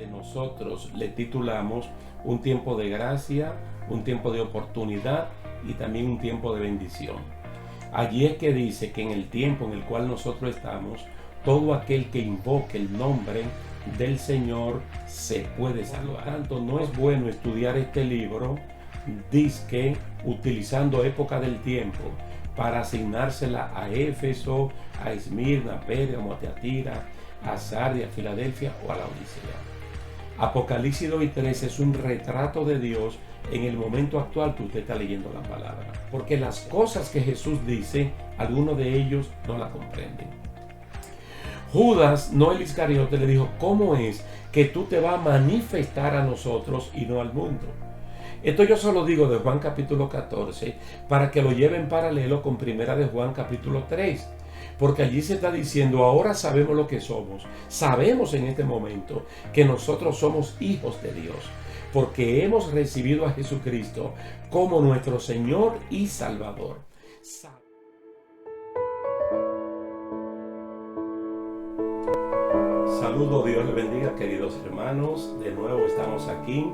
nosotros le titulamos un tiempo de gracia, un tiempo de oportunidad y también un tiempo de bendición. Allí es que dice que en el tiempo en el cual nosotros estamos, todo aquel que invoque el nombre del Señor se puede salvar. Por lo tanto, no es bueno estudiar este libro, dizque utilizando época del tiempo para asignársela a Éfeso, a Esmirna, a Pérgamo, a Teatira, a Sardia, a Filadelfia o a la Odisea. Apocalipsis 2 y 3 es un retrato de Dios en el momento actual que usted está leyendo la palabra. Porque las cosas que Jesús dice, algunos de ellos no la comprenden. Judas, no el Iscariote, le dijo, ¿cómo es que tú te vas a manifestar a nosotros y no al mundo? Esto yo solo digo de Juan capítulo 14 para que lo lleve en paralelo con primera de Juan capítulo 3. Porque allí se está diciendo, ahora sabemos lo que somos. Sabemos en este momento que nosotros somos hijos de Dios. Porque hemos recibido a Jesucristo como nuestro Señor y Salvador. Saludos, Dios les bendiga, queridos hermanos. De nuevo estamos aquí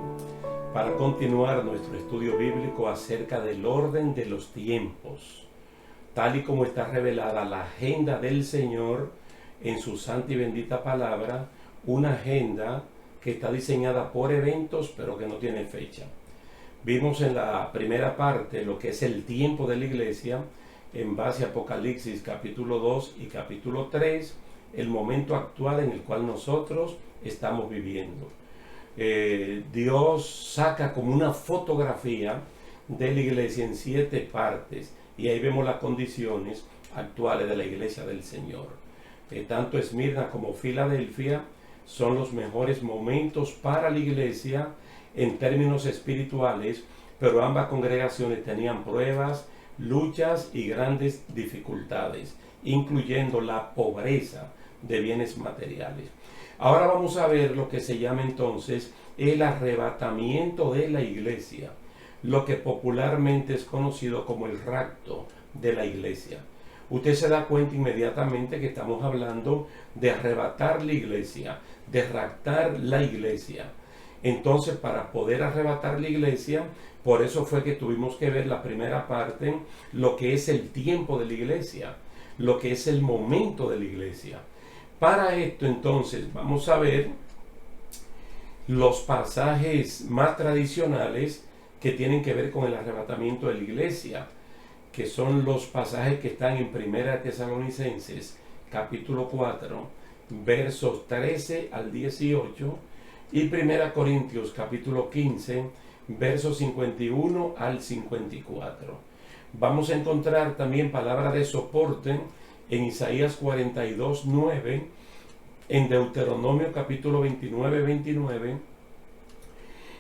para continuar nuestro estudio bíblico acerca del orden de los tiempos, tal y como está revelada la agenda del Señor en su santa y bendita palabra, una agenda que está diseñada por eventos, pero que no tiene fecha. Vimos en la primera parte lo que es el tiempo de la iglesia, en base a Apocalipsis capítulo 2 y capítulo 3, el momento actual en el cual nosotros estamos viviendo. Dios saca como una fotografía de la iglesia en 7 partes y ahí vemos las condiciones actuales de la iglesia del Señor. Tanto Esmirna como Filadelfia son los mejores momentos para la iglesia en términos espirituales, pero ambas congregaciones tenían pruebas, luchas y grandes dificultades, incluyendo la pobreza de bienes materiales. Ahora vamos a ver lo que se llama entonces el arrebatamiento de la iglesia, lo que popularmente es conocido como el rapto de la iglesia. Usted se da cuenta inmediatamente que estamos hablando de arrebatar la iglesia, de raptar la iglesia. Entonces, para poder arrebatar la iglesia, por eso fue que tuvimos que ver la primera parte, lo que es el tiempo de la iglesia, lo que es el momento de la iglesia. Para esto entonces vamos a ver los pasajes más tradicionales que tienen que ver con el arrebatamiento de la iglesia, que son los pasajes que están en Primera Tesalonicenses capítulo 4 versos 13 al 18 y Primera Corintios capítulo 15 versos 51 al 54. Vamos a encontrar también palabra de soporte en Isaías 42, 9, en Deuteronomio capítulo 29, 29,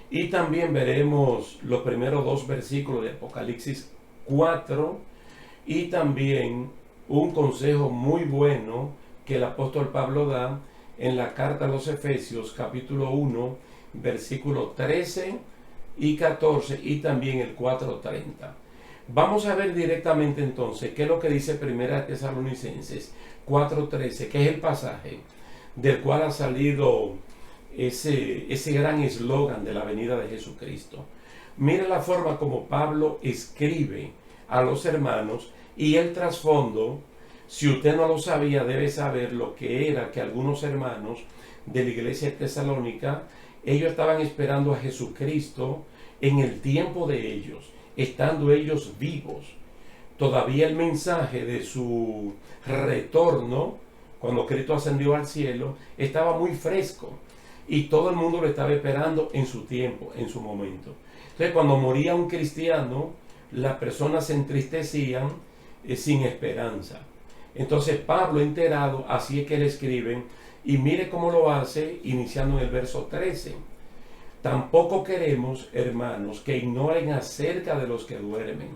y también veremos los primeros 2 versículos de Apocalipsis 4, y también un consejo muy bueno que el apóstol Pablo da en la carta a los Efesios capítulo 1, versículo 13 y 14, y también el 4:30. Vamos a ver directamente entonces qué es lo que dice Primera Tesalonicenses 4:13, que es el pasaje del cual ha salido ese gran eslogan de la venida de Jesucristo. Mire la forma como Pablo escribe a los hermanos y el trasfondo. Si usted no lo sabía, debe saber lo que era que algunos hermanos de la iglesia de Tesalónica, ellos estaban esperando a Jesucristo en el tiempo de ellos, estando ellos vivos. Todavía el mensaje de su retorno, cuando Cristo ascendió al cielo, estaba muy fresco y todo el mundo lo estaba esperando en su tiempo, en su momento. Entonces, cuando moría un cristiano, las personas se entristecían sin esperanza. Entonces Pablo, enterado, así es que él escribe, y mire cómo lo hace iniciando en el verso 13. Tampoco queremos, hermanos, que ignoren acerca de los que duermen,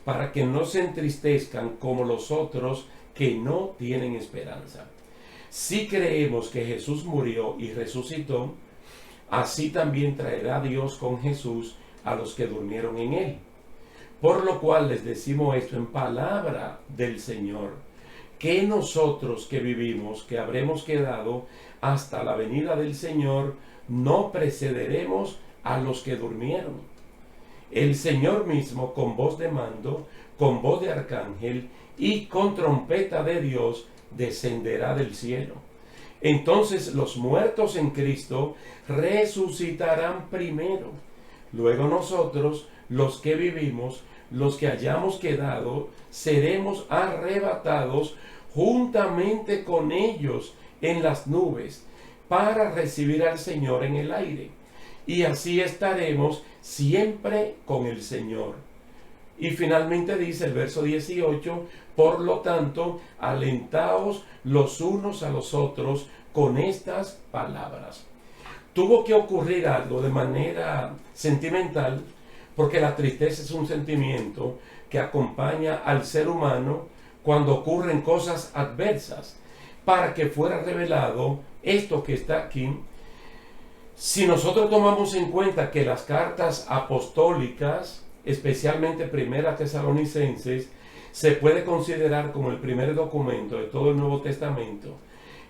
para que no se entristezcan como los otros que no tienen esperanza. Si creemos que Jesús murió y resucitó, así también traerá Dios con Jesús a los que durmieron en él. Por lo cual les decimos esto en palabra del Señor, que nosotros que vivimos, que habremos quedado hasta la venida del Señor, no precederemos a los que durmieron. El Señor mismo, con voz de mando, con voz de arcángel y con trompeta de Dios, descenderá del cielo. Entonces los muertos en Cristo resucitarán primero. Luego nosotros, los que vivimos, los que hayamos quedado, seremos arrebatados juntamente con ellos en las nubes para recibir al Señor en el aire. Y así estaremos siempre con el Señor. Y finalmente dice el verso 18, por lo tanto, alentaos los unos a los otros con estas palabras. Tuvo que ocurrir algo de manera sentimental, porque la tristeza es un sentimiento que acompaña al ser humano cuando ocurren cosas adversas, para que fuera revelado esto que está aquí. Si nosotros tomamos en cuenta que las cartas apostólicas, especialmente Primera Tesalonicenses, se puede considerar como el primer documento de todo el Nuevo Testamento,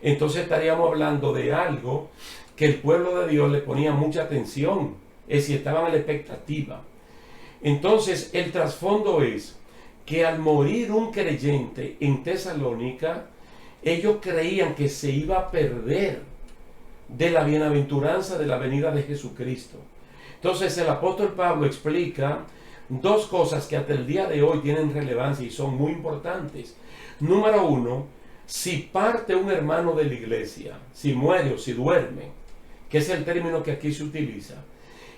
entonces estaríamos hablando de algo que el pueblo de Dios le ponía mucha atención, es decir, estaban a la expectativa. Entonces el trasfondo es que al morir un creyente en Tesalónica, ellos creían que se iba a perder de la bienaventuranza de la venida de Jesucristo. Entonces el apóstol Pablo explica dos cosas que hasta el día de hoy tienen relevancia y son muy importantes. Número uno, si parte un hermano de la iglesia, si muere o si duerme, que es el término que aquí se utiliza,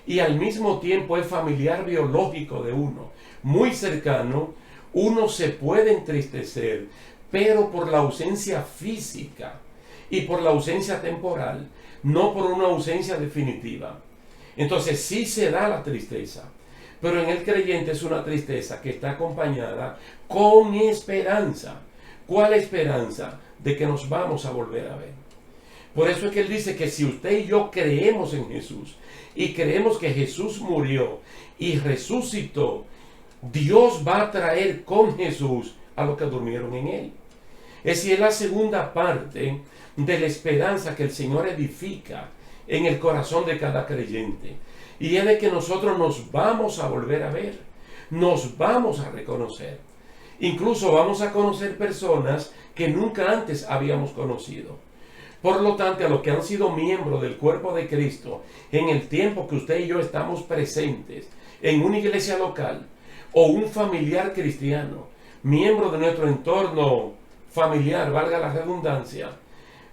y al mismo tiempo es familiar biológico de uno, muy cercano, uno se puede entristecer, pero por la ausencia física y por la ausencia temporal, no por una ausencia definitiva. Entonces sí se da la tristeza, pero en el creyente es una tristeza que está acompañada con esperanza. ¿Cuál esperanza? De que nos vamos a volver a ver. Por eso es que él dice que si usted y yo creemos en Jesús y creemos que Jesús murió y resucitó, Dios va a traer con Jesús a los que durmieron en él. Es decir, es la segunda parte de la esperanza que el Señor edifica en el corazón de cada creyente. Y es de que nosotros nos vamos a volver a ver, nos vamos a reconocer. Incluso vamos a conocer personas que nunca antes habíamos conocido. Por lo tanto, a los que han sido miembros del cuerpo de Cristo en el tiempo que usted y yo estamos presentes en una iglesia local o un familiar cristiano, miembro de nuestro entorno familiar, valga la redundancia,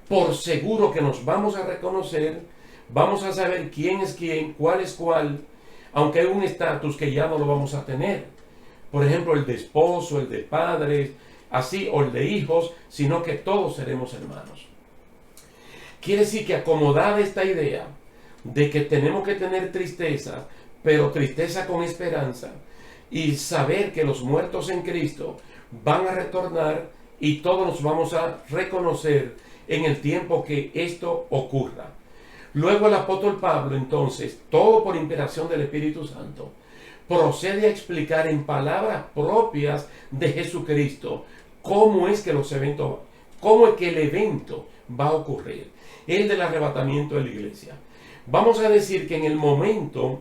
por seguro que nos vamos a reconocer, vamos a saber quién es quién, cuál es cuál, aunque hay un estatus que ya no lo vamos a tener. Por ejemplo, el de esposo, el de padres, así, o el de hijos, sino que todos seremos hermanos. Quiere decir que acomodada esta idea de que tenemos que tener tristeza, pero tristeza con esperanza, y saber que los muertos en Cristo van a retornar y todos nos vamos a reconocer en el tiempo que esto ocurra. Luego el apóstol Pablo, entonces, todo por inspiración del Espíritu Santo, procede a explicar en palabras propias de Jesucristo cómo es que los eventos, cómo es que el evento va a ocurrir, el del arrebatamiento de la iglesia. Vamos a decir que en el momento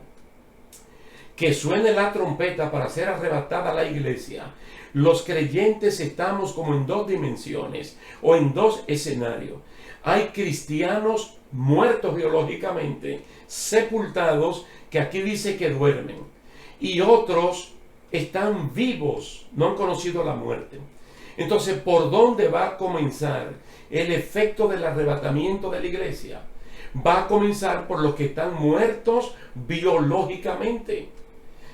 que suene la trompeta para ser arrebatada la iglesia, los creyentes estamos como en dos dimensiones o en dos escenarios. Hay cristianos muertos biológicamente, sepultados, que aquí dice que duermen, y otros están vivos, no han conocido la muerte. Entonces, ¿por dónde va a comenzar el efecto del arrebatamiento de la iglesia? Va a comenzar por los que están muertos biológicamente,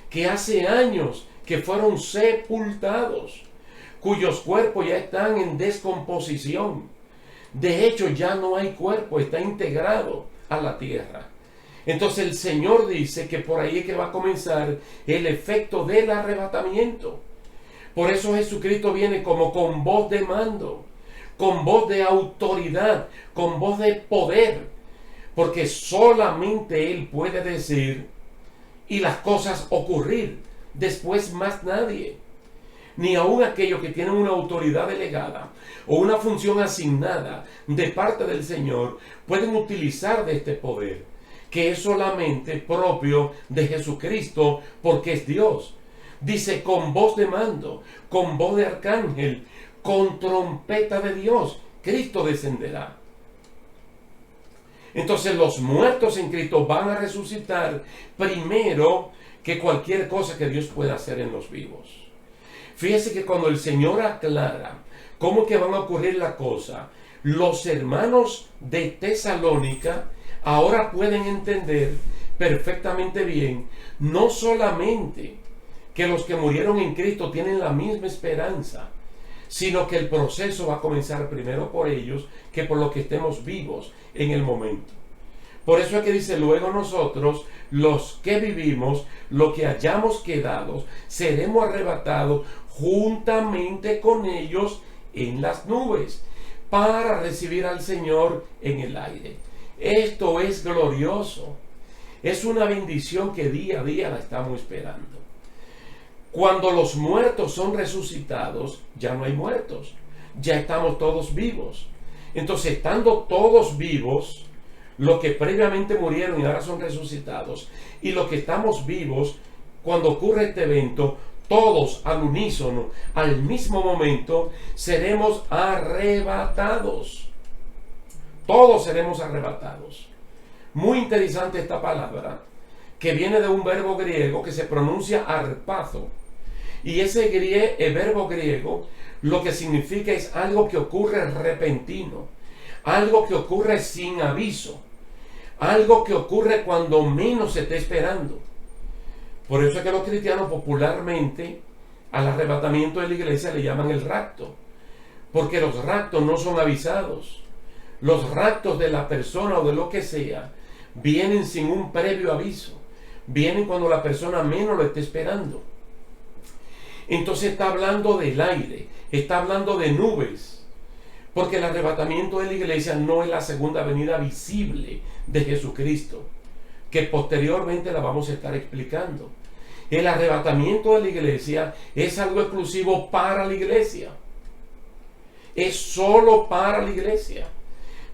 que hace años que fueron sepultados, cuyos cuerpos ya están en descomposición. De hecho, ya no hay cuerpo, está integrado a la tierra. Entonces el Señor dice que por ahí es que va a comenzar el efecto del arrebatamiento. Por eso Jesucristo viene como con voz de mando, con voz de autoridad, con voz de poder, porque solamente Él puede decir y las cosas ocurrir, después más nadie. ni aun aquellos que tienen una autoridad delegada o una función asignada de parte del Señor pueden utilizar de este poder, que es solamente propio de Jesucristo, porque es Dios. Dice, con voz de mando, con voz de arcángel, con trompeta de Dios, Cristo descenderá. Entonces los muertos en Cristo van a resucitar primero que cualquier cosa que Dios pueda hacer en los vivos. Fíjese que cuando el Señor aclara cómo que van a ocurrir la cosa, los hermanos de Tesalónica ahora pueden entender perfectamente bien, no solamente que los que murieron en Cristo tienen la misma esperanza, sino que el proceso va a comenzar primero por ellos que por los que estemos vivos en el momento. Por eso es que dice, luego nosotros, los que vivimos, lo que hayamos quedado, seremos arrebatados juntamente con ellos en las nubes, para recibir al Señor en el aire. Esto es glorioso. Es una bendición que día a día la estamos esperando. Cuando los muertos son resucitados, ya no hay muertos, ya estamos todos vivos. Entonces, estando todos vivos, los que previamente murieron y ahora son resucitados, y los que estamos vivos, cuando ocurre este evento, todos al unísono, al mismo momento, seremos arrebatados. Todos seremos arrebatados. Muy interesante esta palabra, que viene de un verbo griego que se pronuncia arpazo. Y ese verbo griego lo que significa es algo que ocurre repentino, algo que ocurre sin aviso, algo que ocurre cuando menos se está esperando. Por eso es que los cristianos popularmente al arrebatamiento de la iglesia le llaman el rapto, porque los raptos no son avisados. Los raptos de la persona o de lo que sea vienen sin un previo aviso, vienen cuando la persona menos lo está esperando. Entonces está hablando del aire, está hablando de nubes, porque el arrebatamiento de la iglesia no es la segunda venida visible de Jesucristo, que posteriormente la vamos a estar explicando. El arrebatamiento de la iglesia es algo exclusivo para la iglesia, es solo para la iglesia,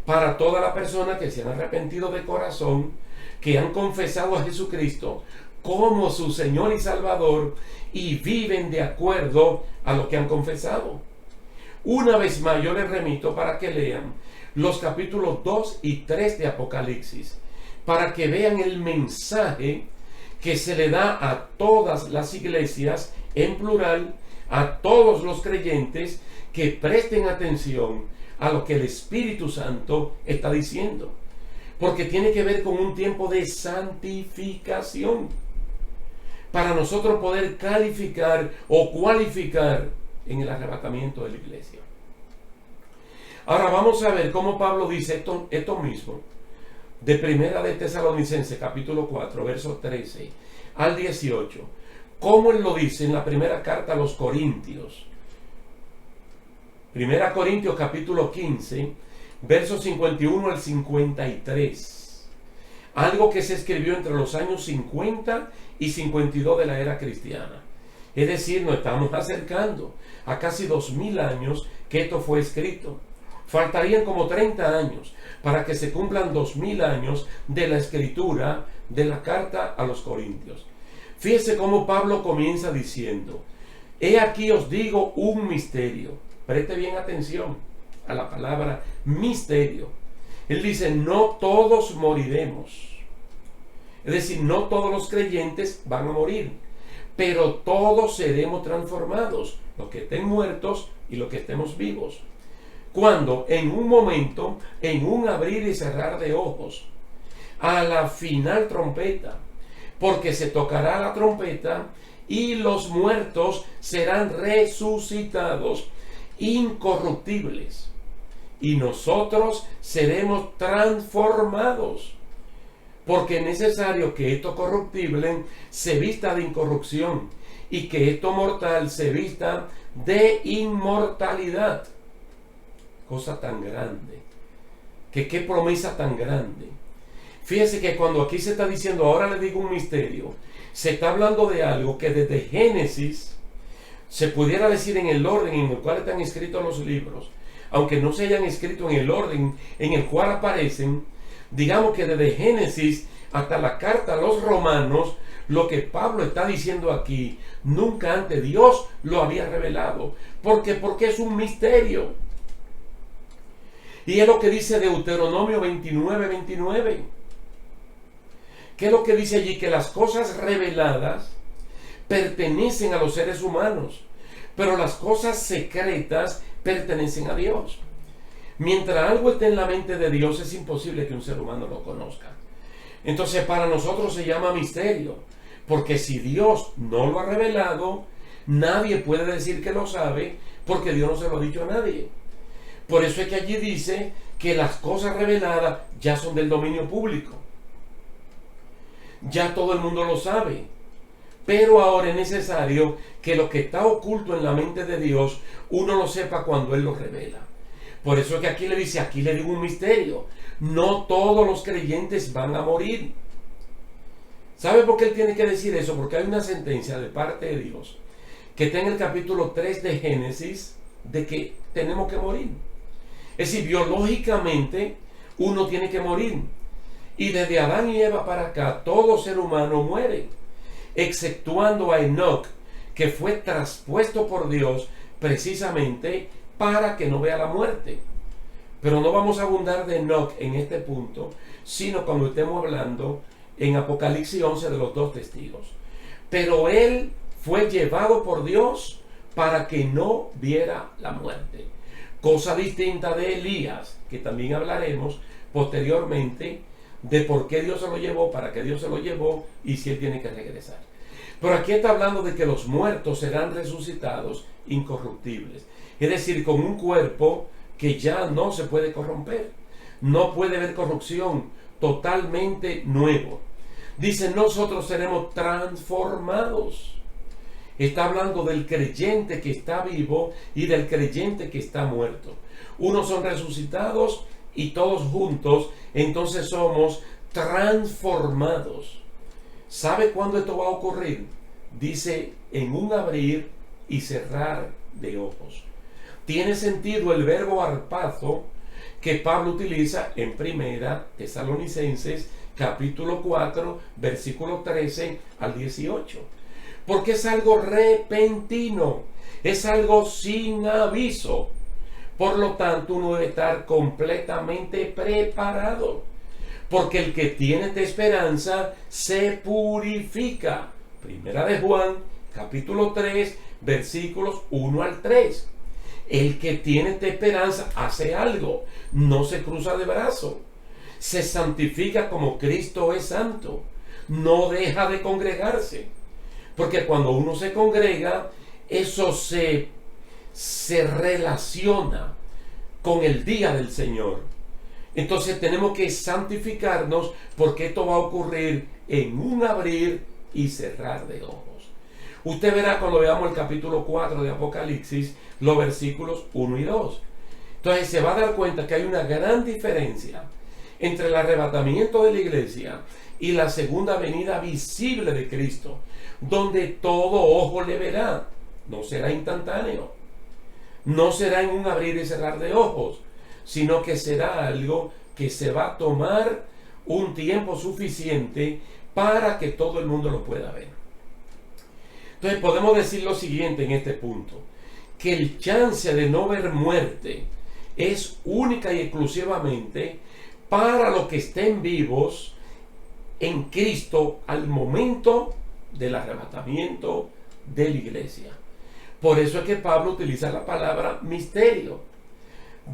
para toda la persona que se han arrepentido de corazón, que han confesado a Jesucristo como su Señor y Salvador y viven de acuerdo a lo que han confesado. Una vez más yo les remito para que lean los capítulos 2 y 3 de Apocalipsis, para que vean el mensaje que se le da a todas las iglesias en plural, a todos los creyentes, que presten atención a lo que el Espíritu Santo está diciendo, porque tiene que ver con un tiempo de santificación, para nosotros poder calificar o cualificar en el arrebatamiento de la iglesia. Ahora vamos a ver cómo Pablo dice esto mismo de Primera de Tesalonicenses capítulo 4 versos 13 al 18, como él lo dice en la primera carta a los Corintios. Primera Corintios capítulo 15 versos 51 al 53, algo que se escribió entre los años 50 y 52 de la era cristiana. Es decir, nos estamos acercando a casi 2000 años que esto fue escrito. Faltarían como 30 años para que se cumplan 2000 años de la escritura de la carta a los Corintios. Fíjese cómo Pablo comienza diciendo: he aquí os digo un misterio. Preste bien atención a la palabra misterio. Él dice, no todos moriremos. Es decir, no todos los creyentes van a morir, pero todos seremos transformados, los que estén muertos y los que estemos vivos. Cuando en un momento, en un abrir y cerrar de ojos, a la final trompeta, porque se tocará la trompeta y los muertos serán resucitados incorruptibles, y nosotros seremos transformados, porque es necesario que esto corruptible se vista de incorrupción y que esto mortal se vista de inmortalidad. Cosa tan grande, que qué promesa tan grande. Fíjese que cuando aquí se está diciendo, ahora le digo un misterio, se está hablando de algo que desde Génesis se pudiera decir en el orden en el cual están escritos los libros, aunque no se hayan escrito en el orden en el cual aparecen, digamos que desde Génesis hasta la carta a los romanos, lo que Pablo está diciendo aquí, nunca antes Dios lo había revelado. ¿Por qué? Porque es un misterio. Y es lo que dice Deuteronomio 29:29. ¿Qué es lo que dice allí? Que las cosas reveladas pertenecen a los seres humanos, pero las cosas secretas pertenecen a Dios. Mientras algo esté en la mente de Dios, es imposible que un ser humano lo conozca. Entonces, para nosotros se llama misterio, porque si Dios no lo ha revelado, nadie puede decir que lo sabe, porque Dios no se lo ha dicho a nadie. Por eso es que allí dice que las cosas reveladas ya son del dominio público. Ya todo el mundo lo sabe. Pero ahora es necesario que lo que está oculto en la mente de Dios, uno lo sepa cuando Él lo revela. Por eso es que aquí le dice, aquí le digo un misterio. No todos los creyentes van a morir. ¿Sabe por qué Él tiene que decir eso? Porque hay una sentencia de parte de Dios que está en el capítulo 3 de Génesis de que tenemos que morir. Es decir, biológicamente uno tiene que morir. Y desde Adán y Eva para acá, todo ser humano muere, exceptuando a Enoc, que fue traspuesto por Dios precisamente para que no vea la muerte. Pero no vamos a abundar de Enoc en este punto, sino cuando estemos hablando en Apocalipsis 11 de los dos testigos. Pero él fue llevado por Dios para que no viera la muerte. Cosa distinta de Elías, que también hablaremos posteriormente de por qué Dios se lo llevó, para qué Dios se lo llevó y si él tiene que regresar. Pero aquí está hablando de que los muertos serán resucitados incorruptibles. Es decir, con un cuerpo que ya no se puede corromper. No puede haber corrupción, totalmente nuevo. Dice, nosotros seremos transformados. Está hablando del creyente que está vivo y del creyente que está muerto. Unos son resucitados y todos juntos, entonces somos transformados. ¿Sabe cuándo esto va a ocurrir? Dice, en un abrir y cerrar de ojos. Tiene sentido el verbo arpazo que Pablo utiliza en Primera Tesalonicenses capítulo 4 versículo 13 al 18. Porque es algo repentino, es algo sin aviso. Por lo tanto, uno debe estar completamente preparado. Porque el que tiene esta esperanza se purifica. Primera de Juan, capítulo 3, versículos 1 al 3. El que tiene esta esperanza hace algo, no se cruza de brazo. Se santifica como Cristo es santo. No deja de congregarse. Porque cuando uno se congrega, eso se relaciona con el día del Señor. Entonces tenemos que santificarnos porque esto va a ocurrir en un abrir y cerrar de ojos. Usted verá cuando veamos el capítulo 4 de Apocalipsis, los versículos 1 y 2. Entonces se va a dar cuenta que hay una gran diferencia entre el arrebatamiento de la iglesia y la segunda venida visible de Cristo, donde todo ojo le verá. No será instantáneo, no será en un abrir y cerrar de ojos, sino que será algo que se va a tomar un tiempo suficiente para que todo el mundo lo pueda ver. Entonces podemos decir lo siguiente en este punto, que el chance de no ver muerte es única y exclusivamente para los que estén vivos en Cristo al momento del arrebatamiento de la iglesia. Por eso es que Pablo utiliza la palabra misterio,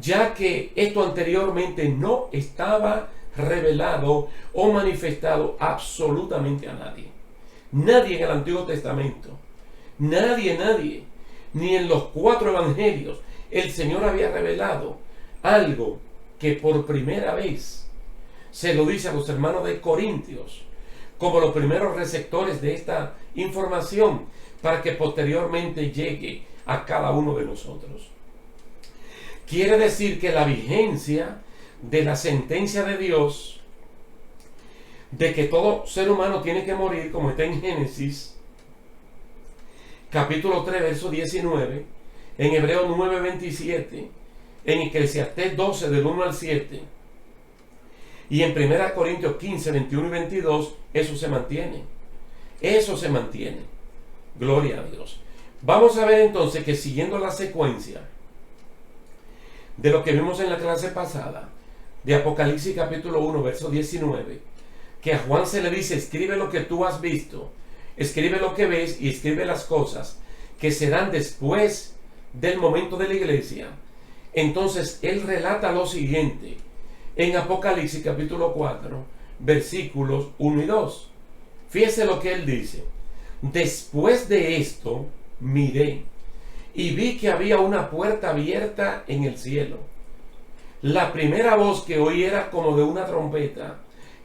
ya que esto anteriormente no estaba revelado o manifestado absolutamente a nadie. Nadie en el Antiguo Testamento, nadie, ni en los 4 evangelios, el Señor había revelado algo que por primera vez se lo dice a los hermanos de Corintios, como los primeros receptores de esta información, para que posteriormente llegue a cada uno de nosotros. Quiere decir que la vigencia de la sentencia de Dios de que todo ser humano tiene que morir, como está en Génesis, capítulo 3, verso 19, en Hebreos 9, 27, en Eclesiastés 12, del 1 al 7, y en 1 Corintios 15, 21 y 22, eso se mantiene. Eso se mantiene. Gloria a Dios. Vamos a ver entonces que siguiendo la secuencia de lo que vimos en la clase pasada, de Apocalipsis capítulo 1, verso 19, que a Juan se le dice, escribe lo que tú has visto, escribe lo que ves y escribe las cosas que serán después del momento de la iglesia. Entonces él relata lo siguiente en Apocalipsis capítulo 4, versículos 1 y 2. Fíjese lo que él dice. Después de esto miré y vi que había una puerta abierta en el cielo. La primera voz que oí era como de una trompeta,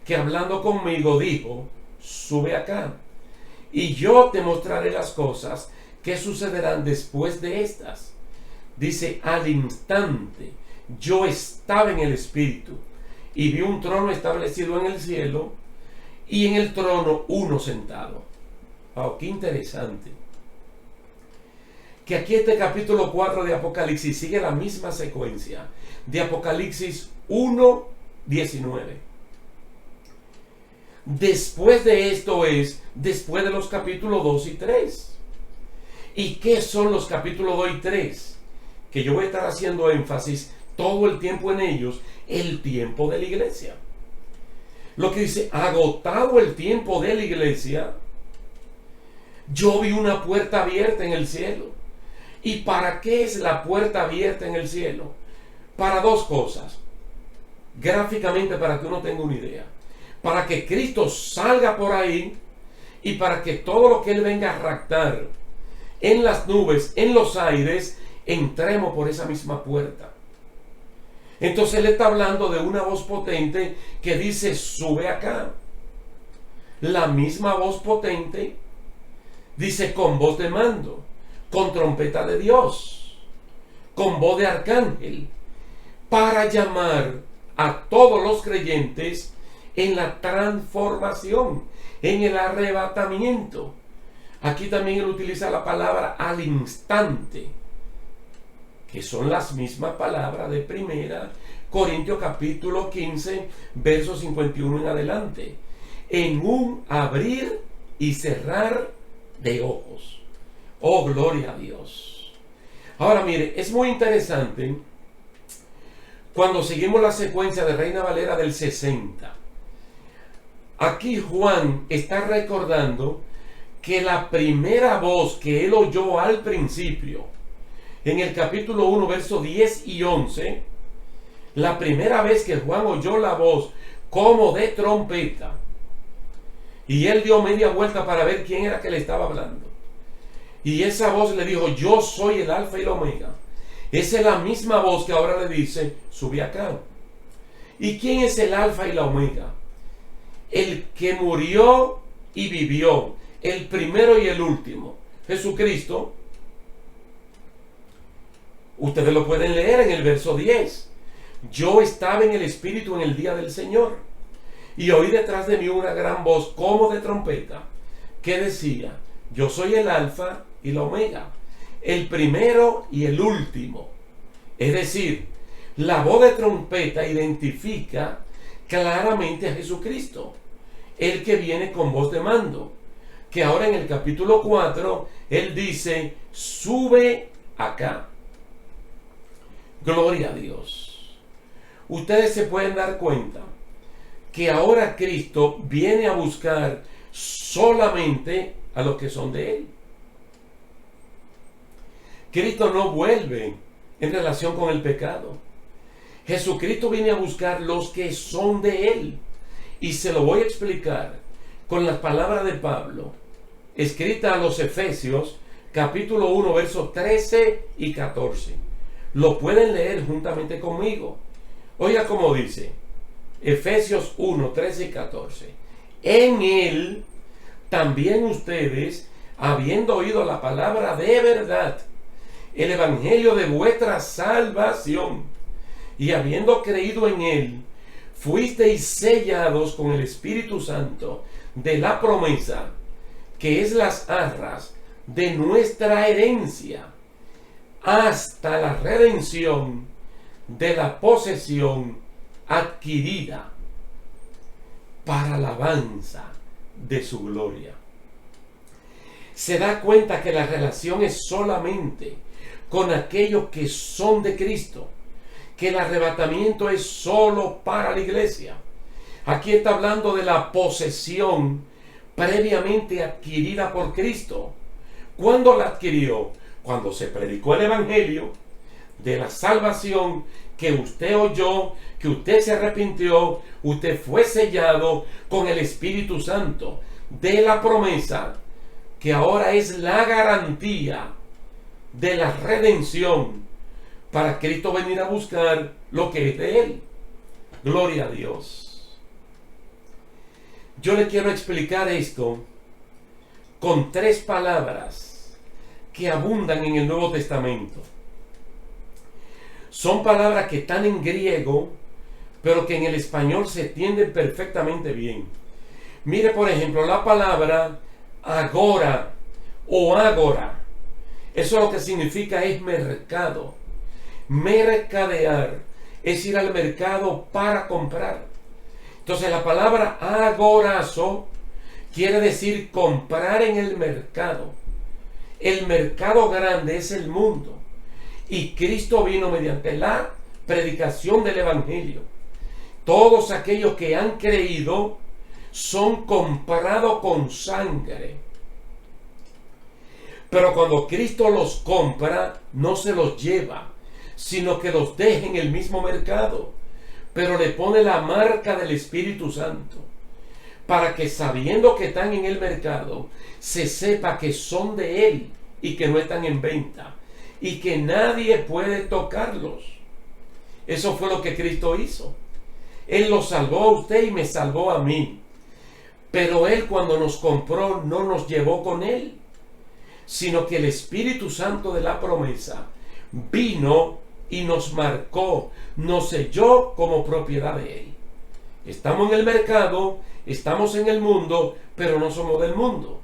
que hablando conmigo dijo, sube acá, y yo te mostraré las cosas que sucederán después de estas. Dice, al instante yo estaba en el Espíritu, y vi un trono establecido en el cielo, y en el trono uno sentado. Wow, qué interesante. Que aquí este capítulo 4 de Apocalipsis sigue la misma secuencia de Apocalipsis 1, 19. Después de esto es, después de los capítulos 2 y 3. ¿Y qué son los capítulos 2 y 3? Que yo voy a estar haciendo énfasis todo el tiempo en ellos, el tiempo de la iglesia. Lo que dice, agotado el tiempo de la iglesia, yo vi una puerta abierta en el cielo. ¿Y para qué es la puerta abierta en el cielo? Para dos cosas. Gráficamente, para que uno tenga una idea. Para que Cristo salga por ahí y para que todo lo que Él venga a raptar en las nubes, en los aires, entremos por esa misma puerta. Entonces Él está hablando de una voz potente que dice, sube acá. La misma voz potente dice, con voz de mando, con trompeta de Dios, con voz de arcángel, para llamar a todos los creyentes en la transformación, en el arrebatamiento. Aquí también él utiliza la palabra al instante, que son las mismas palabras de 1 Corintios capítulo 15, verso 51 en adelante. En un abrir y cerrar de ojos. Oh, gloria a Dios. Ahora mire, es muy interesante cuando seguimos la secuencia de Reina Valera del 60. Aquí Juan está recordando que la primera voz que él oyó al principio, en el capítulo 1, versos 10 y 11, la primera vez que Juan oyó la voz como de trompeta, y él dio media vuelta para ver quién era que le estaba hablando. Y esa voz le dijo, yo soy el alfa y el omega. Esa es la misma voz que ahora le dice, sube acá. ¿Y quién es el alfa y la omega? El que murió y vivió, el primero y el último, Jesucristo. Ustedes lo pueden leer en el verso 10. Yo estaba en el Espíritu en el día del Señor, y oí detrás de mí una gran voz como de trompeta, que decía, yo soy el alfa y la omega, el primero y el último. Es decir, la voz de trompeta identifica claramente a Jesucristo, el que viene con voz de mando, que ahora en el capítulo 4 él dice, sube acá. Gloria a Dios. Ustedes se pueden dar cuenta que ahora Cristo viene a buscar solamente a los que son de Él. Cristo no vuelve en relación con el pecado. Jesucristo viene a buscar los que son de Él. Y se lo voy a explicar con las palabras de Pablo, escrita a los Efesios, capítulo 1, versos 13 y 14. Lo pueden leer juntamente conmigo. Oiga cómo dice, Efesios 1, 13 y 14. En Él también ustedes, habiendo oído la palabra de verdad, el evangelio de vuestra salvación, y habiendo creído en Él, fuisteis sellados con el Espíritu Santo de la promesa, que es las arras de nuestra herencia hasta la redención de la posesión adquirida para alabanza de su gloria. Se da cuenta que la relación es solamente con aquellos que son de Cristo, que el arrebatamiento es solo para la iglesia. Aquí está hablando de la posesión previamente adquirida por Cristo. ¿Cuándo la adquirió? Cuando se predicó el evangelio de la salvación, que usted oyó, que usted se arrepintió, usted fue sellado con el Espíritu Santo de la promesa, que ahora es la garantía de la redención para Cristo venir a buscar lo que es de Él. Gloria a Dios. Yo le quiero explicar esto con 3 palabras que abundan en el Nuevo Testamento. Son palabras que están en griego, pero que en el español se entienden perfectamente bien. Mire, por ejemplo, la palabra agora o ágora. Eso lo que significa es mercado. Mercadear es ir al mercado para comprar. Entonces la palabra agorazo quiere decir comprar en el mercado. El mercado grande es el mundo. Y Cristo vino mediante la predicación del evangelio. Todos aquellos que han creído son comprados con sangre. Pero cuando Cristo los compra, no se los lleva, sino que los deja en el mismo mercado, pero le pone la marca del Espíritu Santo, para que sabiendo que están en el mercado, se sepa que son de Él y que no están en venta, y que nadie puede tocarlos. Eso fue lo que Cristo hizo. Él los salvó a usted y me salvó a mí. Pero Él, cuando nos compró, no nos llevó con Él, sino que el Espíritu Santo de la promesa vino y nos marcó, nos selló como propiedad de Él. Estamos en el mercado, estamos en el mundo, pero no somos del mundo.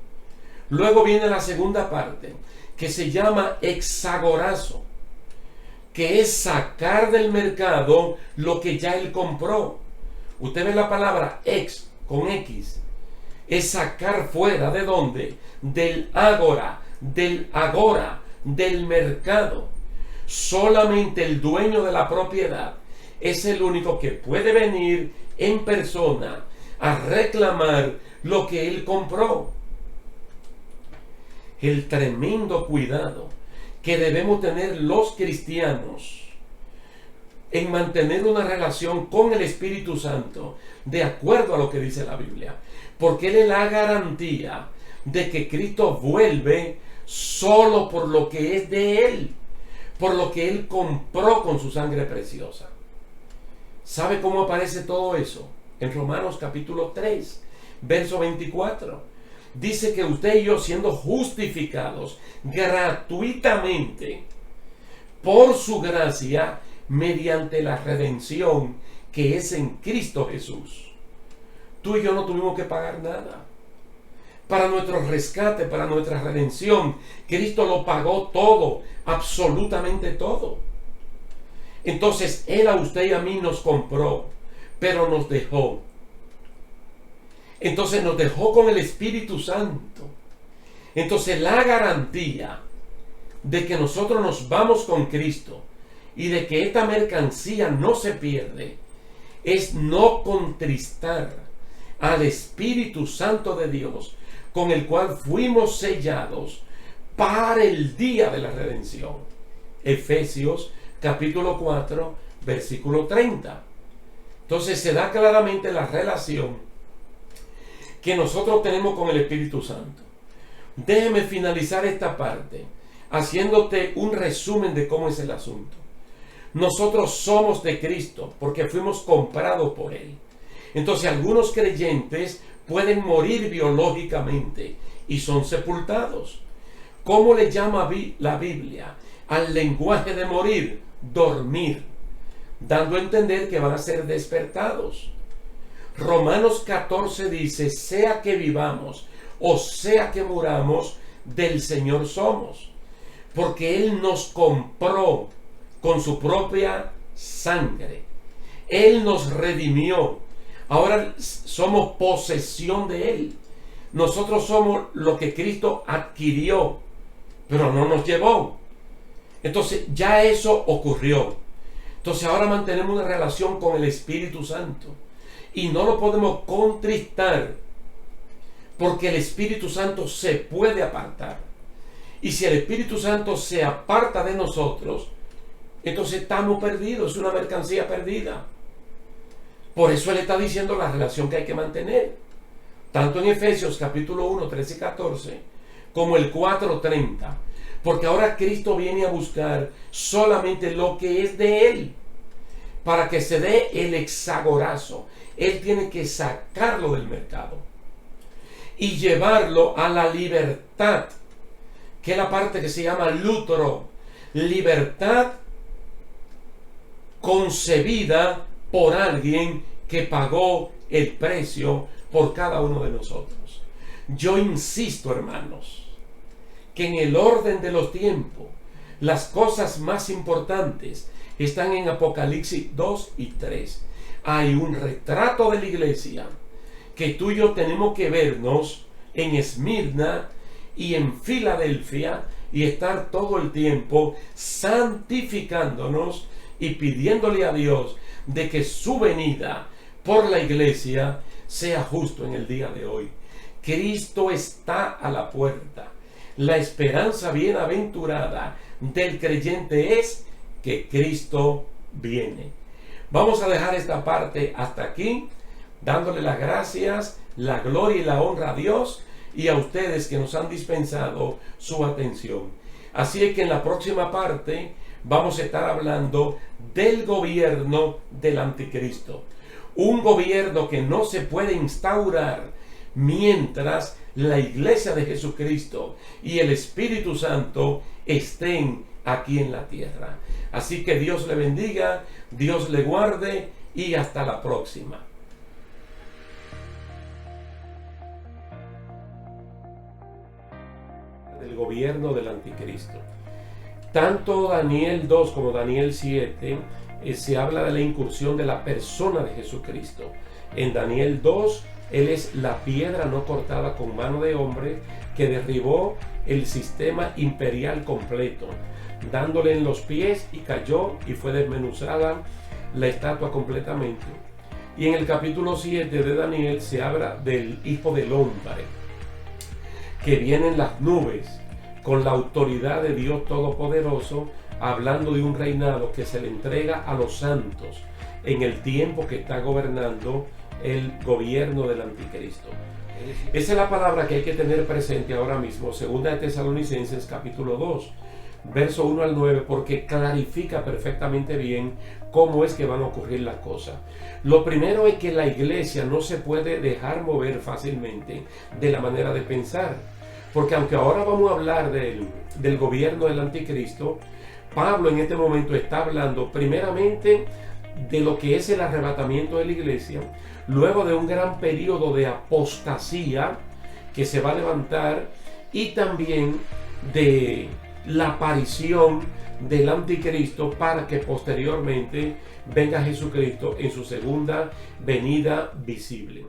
Luego viene la segunda parte, que se llama exagorazo, que es sacar del mercado lo que ya Él compró. Usted ve la palabra ex con X, es sacar fuera. ¿De dónde? Del agora, del mercado. Solamente el dueño de la propiedad es el único que puede venir en persona a reclamar lo que él compró. El tremendo cuidado que debemos tener los cristianos en mantener una relación con el Espíritu Santo de acuerdo a lo que dice la Biblia, porque Él es la garantía de que Cristo vuelve solo por lo que es de Él, por lo que Él compró con su sangre preciosa. ¿Sabe cómo aparece todo eso? En Romanos capítulo 3, verso 24. Dice que usted y yo, siendo justificados gratuitamente por su gracia, mediante la redención que es en Cristo Jesús. Tú y yo no tuvimos que pagar nada. Para nuestro rescate, para nuestra redención, Cristo lo pagó todo, absolutamente todo. Entonces, Él a usted y a mí nos compró, pero nos dejó. Entonces nos dejó con el Espíritu Santo. Entonces la garantía de que nosotros nos vamos con Cristo y de que esta mercancía no se pierde es no contristar al Espíritu Santo de Dios, con el cual fuimos sellados para el día de la redención. Efesios capítulo 4, versículo 30. Entonces se da claramente la relación que nosotros tenemos con el Espíritu Santo. Déjeme finalizar esta parte haciéndote un resumen de cómo es el asunto. Nosotros somos de Cristo porque fuimos comprados por Él. Entonces algunos creyentes pueden morir biológicamente y son sepultados. ¿Cómo le llama la Biblia al lenguaje de morir? Dormir, dando a entender que van a ser despertados. Romanos 14 dice, sea que vivamos o sea que muramos, del Señor somos, porque Él nos compró con su propia sangre. Él nos redimió. Ahora somos posesión de Él. Nosotros somos lo que Cristo adquirió, pero no nos llevó. Entonces ya eso ocurrió. Entonces ahora mantenemos una relación con el Espíritu Santo y no lo podemos contristar, porque el Espíritu Santo se puede apartar. Y si el Espíritu Santo se aparta de nosotros, entonces estamos perdidos, es una mercancía perdida. Por eso Él está diciendo la relación que hay que mantener, tanto en Efesios capítulo 1, 13 y 14, como el 4, 30. Porque ahora Cristo viene a buscar solamente lo que es de Él, para que se dé el hexagorazo. Él tiene que sacarlo del mercado y llevarlo a la libertad, que es la parte que se llama lutro, libertad concebida por alguien que pagó el precio por cada uno de nosotros. Yo insisto, hermanos, que en el orden de los tiempos, las cosas más importantes están en Apocalipsis 2 y 3. Hay un retrato de la iglesia que tú y yo tenemos que vernos en Esmirna y en Filadelfia y estar todo el tiempo santificándonos y pidiéndole a Dios de que su venida por la iglesia sea justo en el día de hoy. Cristo está a la puerta. La esperanza bienaventurada del creyente es que Cristo viene. Vamos a dejar esta parte hasta aquí, dándole las gracias, la gloria y la honra a Dios y a ustedes que nos han dispensado su atención. Así es que en la próxima parte vamos a estar hablando del gobierno del anticristo. Un gobierno que no se puede instaurar mientras la iglesia de Jesucristo y el Espíritu Santo estén aquí en la tierra. Así que Dios le bendiga, Dios le guarde y hasta la próxima. Del gobierno del anticristo. Tanto Daniel 2 como Daniel 7 se habla de la incursión de la persona de Jesucristo. En Daniel 2, Él es la piedra no cortada con mano de hombre que derribó el sistema imperial completo, dándole en los pies, y cayó y fue desmenuzada la estatua completamente. Y en el capítulo 7 de Daniel se habla del Hijo del Hombre, que viene en las nubes con la autoridad de Dios Todopoderoso, hablando de un reinado que se le entrega a los santos en el tiempo que está gobernando el gobierno del anticristo. Esa es la palabra que hay que tener presente ahora mismo, segunda de Tesalonicenses capítulo 2, verso 1 al 9, porque clarifica perfectamente bien cómo es que van a ocurrir las cosas. Lo primero es que la iglesia no se puede dejar mover fácilmente de la manera de pensar, porque aunque ahora vamos a hablar del gobierno del anticristo, Pablo en este momento está hablando primeramente de lo que es el arrebatamiento de la iglesia, luego de un gran periodo de apostasía que se va a levantar, y también de la aparición del anticristo para que posteriormente venga Jesucristo en su segunda venida visible.